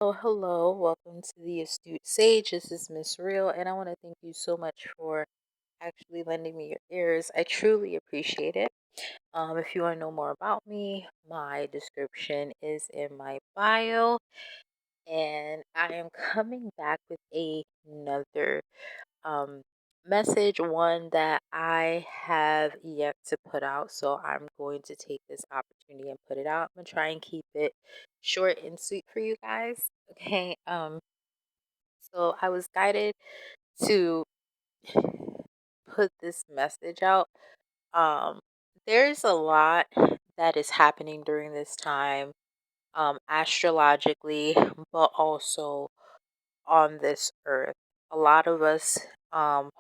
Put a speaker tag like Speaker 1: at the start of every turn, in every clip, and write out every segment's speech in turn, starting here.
Speaker 1: Oh, hello. Welcome to the Astute Sage. This is Miss Real, and I want to thank you so much for actually lending me your ears. I truly appreciate it. If you want to know more about me, my description is in my bio, and I am coming back with another um, message, one that I have yet to put out. So I'm going to take this opportunity and put it out. I'm gonna try and keep it short and sweet for you guys. Okay. So I was guided to put this message out. Um, there's a lot that is happening during this time, astrologically, but also on this earth. A lot of us are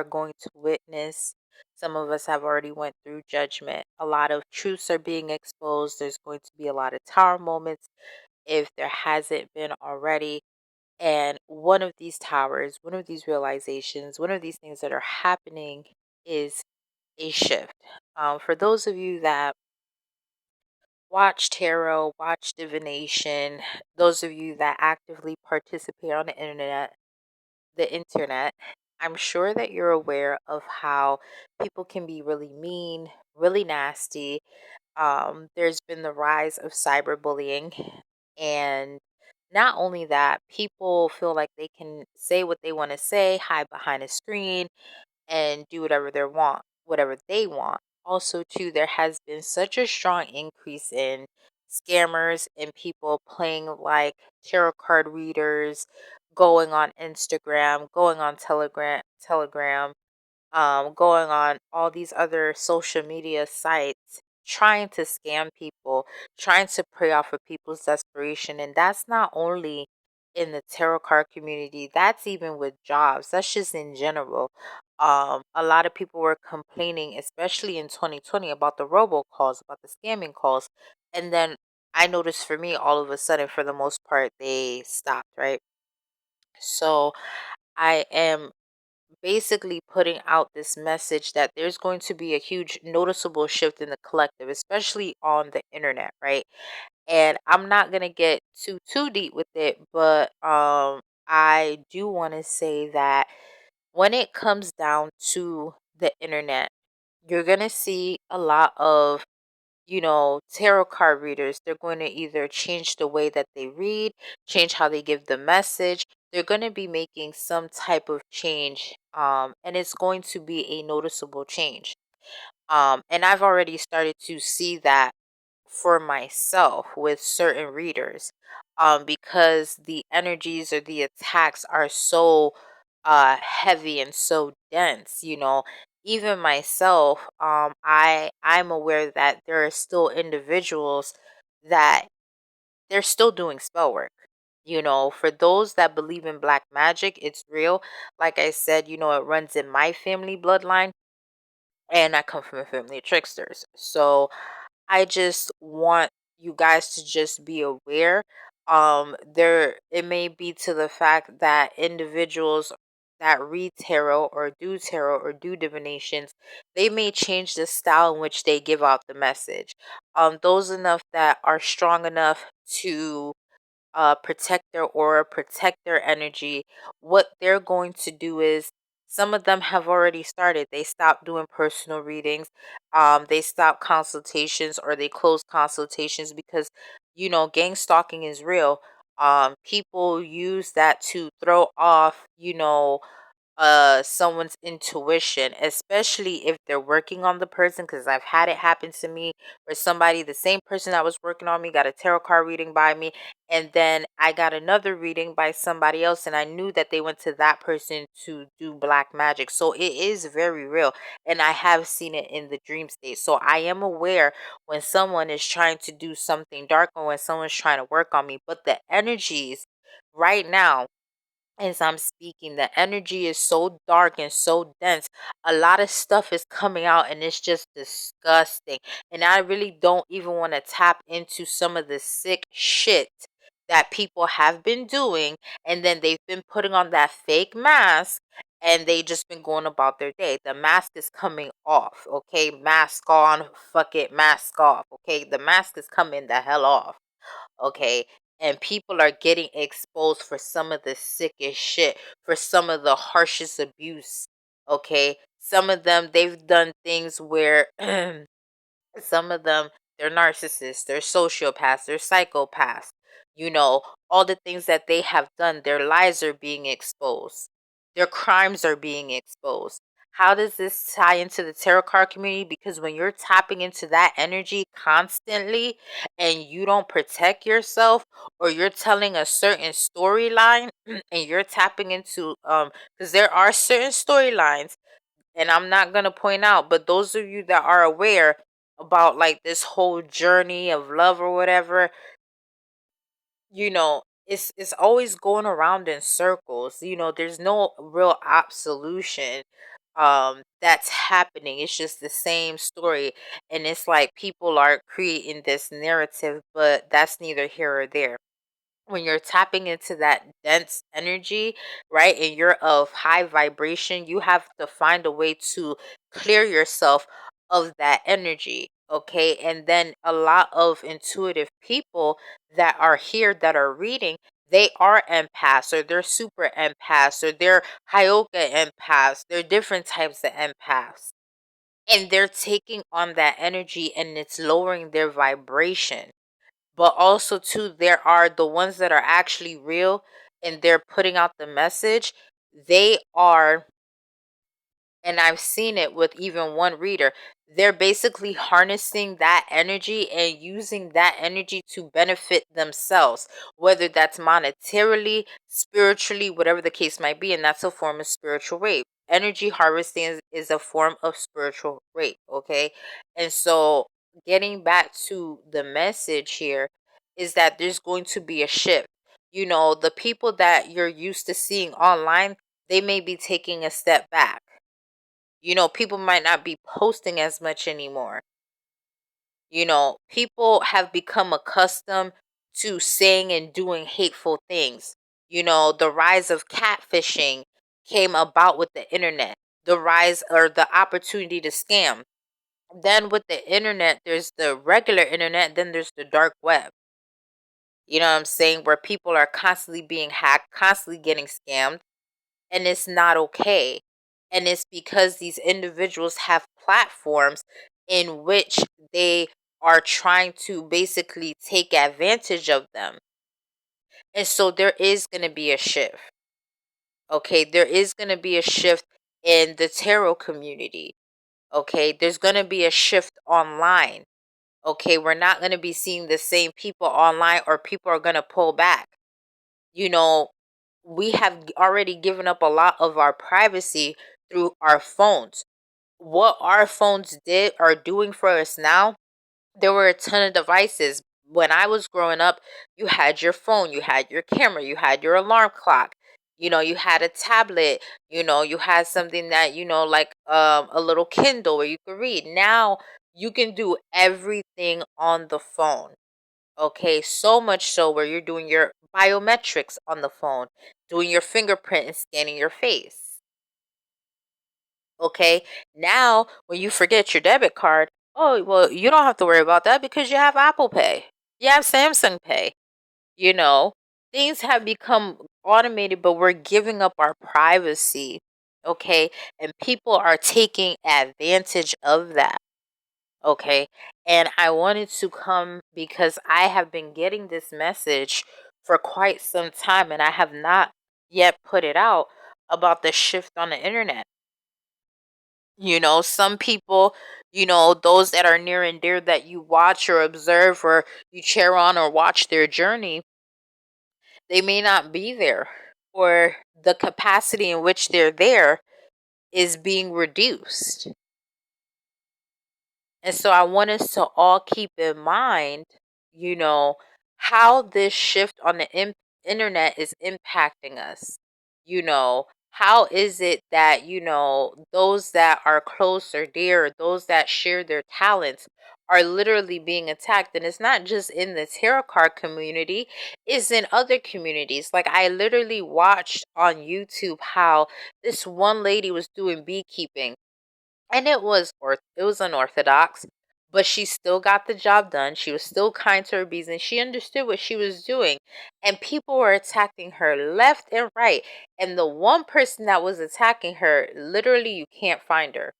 Speaker 1: going to witness. Some of us have already went through judgment. A lot of truths are being exposed. There's going to be a lot of tower moments if there hasn't been already. And one of these towers, one of these realizations, one of these things that are happening is a shift. For those of you that watch tarot, watch divination, those of you that actively participate on the internet, I'm sure that you're aware of how people can be really mean, really nasty. There's been the rise of cyberbullying, and not only that, people feel like they can say what they want to say, hide behind a screen, and do whatever they want. Also, too, there has been such a strong increase in scammers and people playing like tarot card readers, going on Instagram, going on Telegram, going on all these other social media sites, trying to scam people, trying to prey off of people's desperation. And that's not only in the tarot card community, that's even with jobs, that's just in general. A lot of people were complaining, especially in 2020, about the robocalls, about the scamming calls. And then I noticed for me, all of a sudden, for the most part, they stopped, right? So I am basically putting out this message that there's going to be a huge noticeable shift in the collective, especially on the internet, right? And I'm not going to get too deep with it, but I do want to say that when it comes down to the internet, you're going to see a lot of tarot card readers. They're going to either change the way that they read, change how they give the message. They're going to be making some type of change, and it's going to be a noticeable change. And I've already started to see that for myself with certain readers, because the energies or the attacks are so heavy and so dense. Even myself, I'm aware that there are still individuals that they're still doing spell work. For those that believe in black magic, it's real. Like I said, it runs in my family bloodline, and I come from a family of tricksters. So I just want you guys to just be aware. There it may be to the fact that individuals that read tarot or do divinations, they may change the style in which they give out the message. Those enough that are strong enough to protect their aura, protect their energy, what they're going to do is, some of them have already started. They stopped doing personal readings. They stopped consultations, or they closed consultations because, gang stalking is real. People use that to throw off, someone's intuition, especially if they're working on the person, because I've had it happen to me where somebody, the same person that was working on me, got a tarot card reading by me, and then I got another reading by somebody else, and I knew that they went to that person to do black magic. So it is very real, and I have seen it in the dream state. So I am aware when someone is trying to do something dark, or when someone's trying to work on me. But the energies right now, as I'm speaking, the energy is so dark and so dense. A lot of stuff is coming out, and it's just disgusting. And I really don't even want to tap into some of the sick shit that people have been doing. And then they've been putting on that fake mask, and they just been going about their day. The mask is coming off, okay? Mask on, fuck it, mask off, okay? The mask is coming the hell off, okay? and people are getting exposed for some of the sickest shit, for some of the harshest abuse. Okay, some of them, they've done things where some of them, they're narcissists, they're sociopaths, they're psychopaths. You know, all the things that they have done, their lies are being exposed, their crimes are being exposed. How does this tie into the tarot card community? Because when you're tapping into that energy constantly and you don't protect yourself, or you're telling a certain storyline and you're tapping into because there are certain storylines, and I'm not going to point out, but those of you that are aware about like this whole journey of love or whatever, it's always going around in circles. There's no real absolution that's happening. It's just the same story, and it's like people are creating this narrative, but that's neither here or there. When you're tapping into that dense energy, right, and you're of high vibration, you have to find a way to clear yourself of that energy. Okay, and then a lot of intuitive people that are here that are reading, they are empaths, or they're super empaths, or they're hyoka empaths. They're different types of empaths, and they're taking on that energy, and it's lowering their vibration. But also too, there are the ones that are actually real, and they're putting out the message. They are, and I've seen it with even one reader, they're basically harnessing that energy and using that energy to benefit themselves, whether that's monetarily, spiritually, whatever the case might be. And that's a form of spiritual rape. Energy harvesting is a form of spiritual rape. Okay, and so getting back to the message here is that there's going to be a shift. The people that you're used to seeing online, they may be taking a step back. People might not be posting as much anymore. People have become accustomed to saying and doing hateful things. The rise of catfishing came about with the internet, the rise or the opportunity to scam. Then with the internet, there's the regular internet, then there's the dark web. You know what I'm saying? Where people are constantly being hacked, constantly getting scammed, and it's not okay. And it's because these individuals have platforms in which they are trying to basically take advantage of them. And so there is going to be a shift. Okay, there is going to be a shift in the tarot community. Okay, there's going to be a shift online. Okay, we're not going to be seeing the same people online, or people are going to pull back. We have already given up a lot of our privacy through our phones. What our phones did are doing for us now, there were a ton of devices. When I was growing up, you had your phone, you had your camera, you had your alarm clock, you had a tablet, you had something that, like a little Kindle where you could read. Now you can do everything on the phone. Okay, so much so where you're doing your biometrics on the phone, doing your fingerprint and scanning your face. Okay, now when you forget your debit card, oh, well, you don't have to worry about that because you have Apple Pay, you have Samsung Pay. You know, things have become automated, but we're giving up our privacy. Okay, and people are taking advantage of that. Okay. And I wanted to come because I have been getting this message for quite some time, and I have not yet put it out about the shift on the internet. Some people, those that are near and dear that you watch or observe, or you cheer on or watch their journey, they may not be there, or the capacity in which they're there is being reduced. And so I want us to all keep in mind, you know, how this shift on the internet is impacting us. How is it that, those that are close or dear, those that share their talents, are literally being attacked? And it's not just in the tarot card community, it's in other communities. Like, I literally watched on YouTube how this one lady was doing beekeeping, and it was unorthodox, but she still got the job done. She was still kind to her bees and she understood what she was doing. And people were attacking her left and right. And the one person that was attacking her, literally, you can't find her.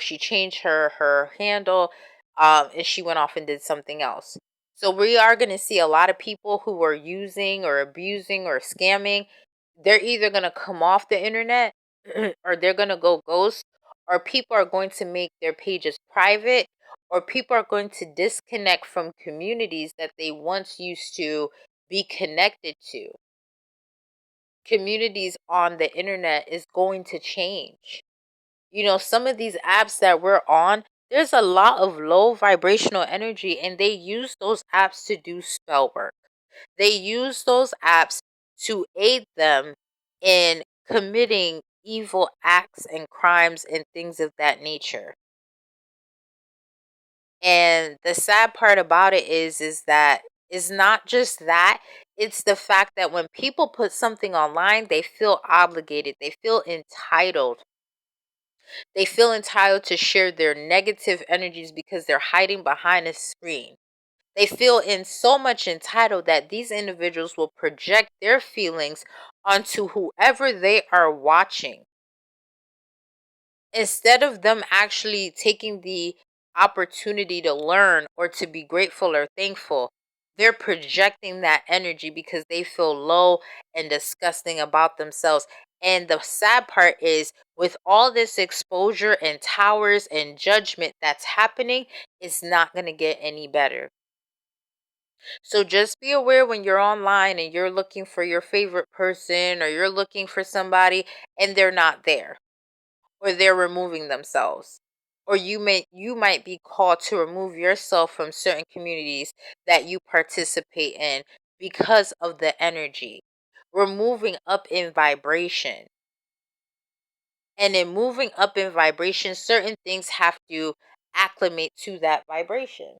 Speaker 1: She changed her handle, and she went off and did something else. So we are going to see a lot of people who are using or abusing or scamming. They're either going to come off the internet or they're going to go ghost, or people are going to make their pages private, or people are going to disconnect from communities that they once used to be connected to. Communities on the internet is going to change. Some of these apps that we're on, there's a lot of low vibrational energy, and they use those apps to do spell work. They use those apps to aid them in committing evil acts and crimes and things of that nature. And the sad part about it is that it's not just that, it's the fact that when people put something online, they feel obligated, they feel entitled. They feel entitled to share their negative energies because they're hiding behind a screen. They feel in so much entitled that these individuals will project their feelings onto whoever they are watching, instead of them actually taking the opportunity to learn or to be grateful or thankful. They're projecting that energy because they feel low and disgusting about themselves. And the sad part is, with all this exposure and towers and judgment that's happening, it's not going to get any better. So just be aware when you're online and you're looking for your favorite person or you're looking for somebody and they're not there, or they're removing themselves, or you might be called to remove yourself from certain communities that you participate in because of the energy. We're moving up in vibration, and in moving up in vibration, certain things have to acclimate to that vibration.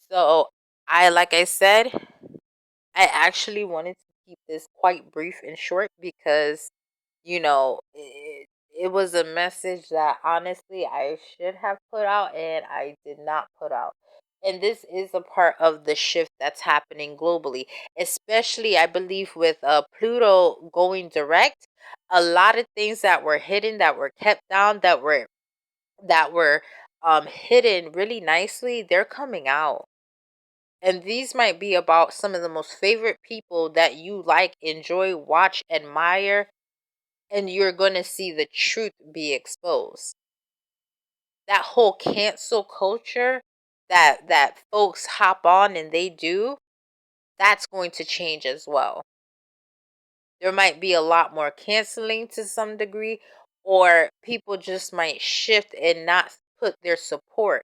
Speaker 1: So like I said, I actually wanted to keep this quite brief and short because it was a message that honestly I should have put out and I did not put out. And this is a part of the shift that's happening globally, especially I believe with Pluto going direct. A lot of things that were hidden, that were kept down, that were hidden really nicely, they're coming out. And these might be about some of the most favorite people that you like, enjoy, watch, admire, and you're going to see the truth be exposed. That whole cancel culture that folks hop on and they do, that's going to change as well. There might be a lot more canceling to some degree, or people just might shift and not put their support.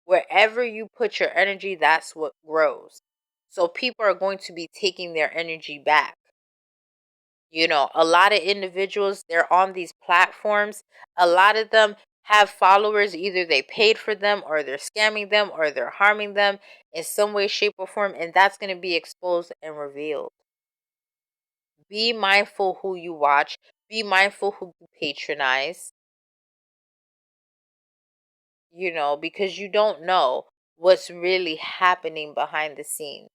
Speaker 1: Wherever you put your energy, that's what grows. So people are going to be taking their energy back. A lot of individuals, they're on these platforms. A lot of them have followers. Either they paid for them, or they're scamming them, or they're harming them in some way, shape, or form. And that's going to be exposed and revealed. Be mindful who you watch. Be mindful who you patronize. Because you don't know what's really happening behind the scenes.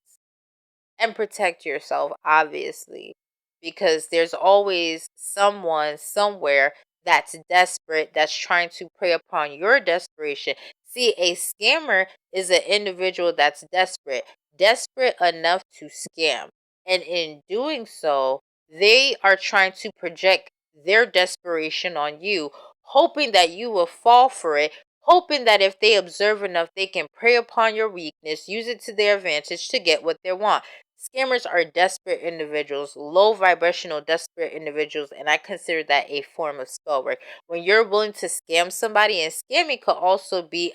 Speaker 1: And protect yourself, obviously, because there's always someone somewhere that's desperate, that's trying to prey upon your desperation. See, a scammer is an individual that's desperate enough to scam, and in doing so, they are trying to project their desperation on you, hoping that you will fall for it, hoping that if they observe enough, they can prey upon your weakness, use it to their advantage to get what they want. Scammers are desperate individuals, low vibrational desperate individuals, and I consider that a form of spell work. When you're willing to scam somebody, and scamming could also be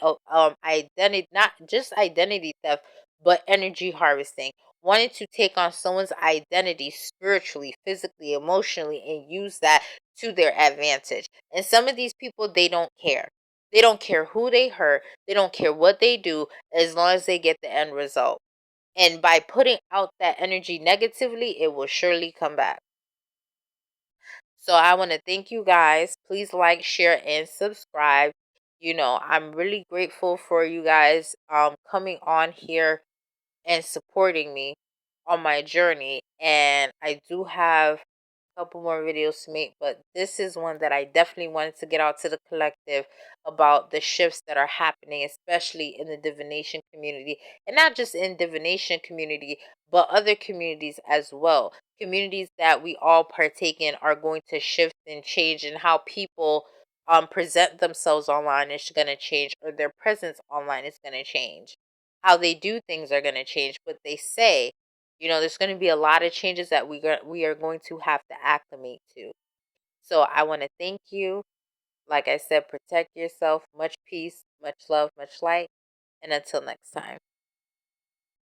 Speaker 1: identity, not just identity theft, but energy harvesting. Wanting to take on someone's identity spiritually, physically, emotionally, and use that to their advantage. And some of these people, they don't care. They don't care who they hurt. They don't care what they do, as long as they get the end result. And by putting out that energy negatively, it will surely come back. So I want to thank you guys. Please like, share, and subscribe. I'm really grateful for you guys coming on here and supporting me on my journey. And I do have a couple more videos to make, but this is one that I definitely wanted to get out to the collective about the shifts that are happening, especially in the divination community, and not just in divination community, but other communities as well. Communities that we all partake in are going to shift and change, and how people present themselves online is going to change, or their presence online is going to change. How they do things are going to change, but they say, there's going to be a lot of changes that we are going to have to acclimate to. So I want to thank you. Like I said, protect yourself. Much peace, much love, much light. And until next time.